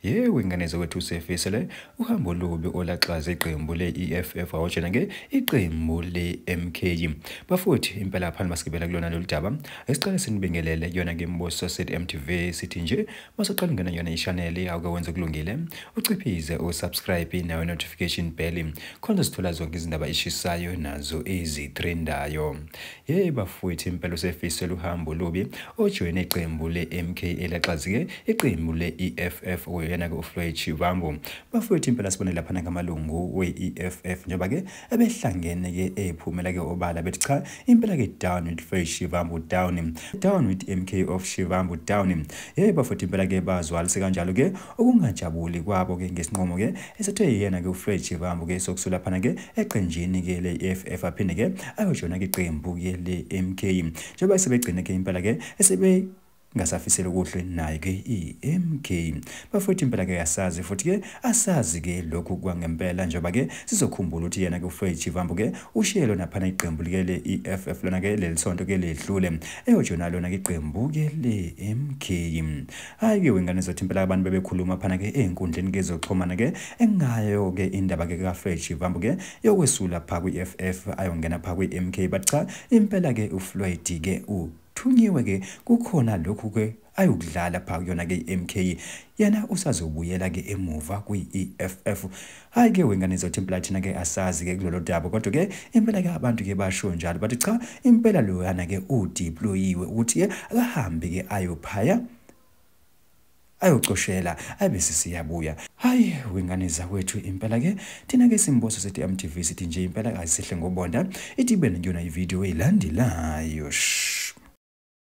Yebo ingane zokwethu usefisele uhambo olubi olaxaza iqembu le-EFF awotshena ke iqembu le-MK. Bafuthi impela phana masigibela kulona lolu daba esiqale sinibingelele kuyona ke imbuso Society MTV sithi nje masaqala ungena yona i-channel awuke wenze kulungile uciphize usubscribe nawe notification bell khona sithola zonke izindaba eshisayo nazo ezitrendayo. Bafuthi impela usefisele uhambo olubi ojoyine iqembu le-MK elaxazike iqembu le-EFF yena ke uFloyd Shivambu. Bafuthi impela sibone lapha ngamalungu we-EFF njengoba ke ebehlangene ke ephumela ke obala bethi cha impela ke down with Floyd Shivambu, down with MK of Shivambu, down. Bafuthi impela ke bazwalise kanjalo ke okungajabuli kwabo ke ngesinqumo ke esethe yena ke uFloyd Shivambu ke sokusula phana ke eqenjini ke le-EFF aphinde ke ayojona ke iqembu ke le-MK njengoba sebegcina ke impela ke esebe ngasafisela kuhle naye ke iMK. Bafuthi impela ke yasazi futhi ke asazi ke lokhu kwangempela njengoba ke sizokhumbula ukuthi yena ke uFloyd Shivambu ke ushiyelo naphana iqembu ke le-EFF lona ke lelisonto ke ledlule eyojona lona ke iqembu ke le-MK. Hayi ke wengane zothi impela abantu bebekhuluma phana ke einkundleni ke zoxhumana ke engayo ke indaba ke kaFloyd Shivambu ke yokwesula pha kwi-EFF ayongena pha kwi-MK but cha impela ke uFloyd ke thunyiwe ke kukhona lokhu ke ayokudlala pha kuyona ke iMK yena usazobuyela ke emuva kwi-EFF. Hayi ke wengane zothi impela thina ke asazi ke kulolu daba kodwa ke impela ke abantu ke basho njalo bathi cha impela lo yana ke udeployiwe ukuthi ke akahambe ke ayophaya ayocoshela abese siyabuya. Hayi wengane zakwethu impela ke thina ke simboso sethi MTV sithi nje impela ayisihle ngobonda ithi bene yona ivideo elandelayo.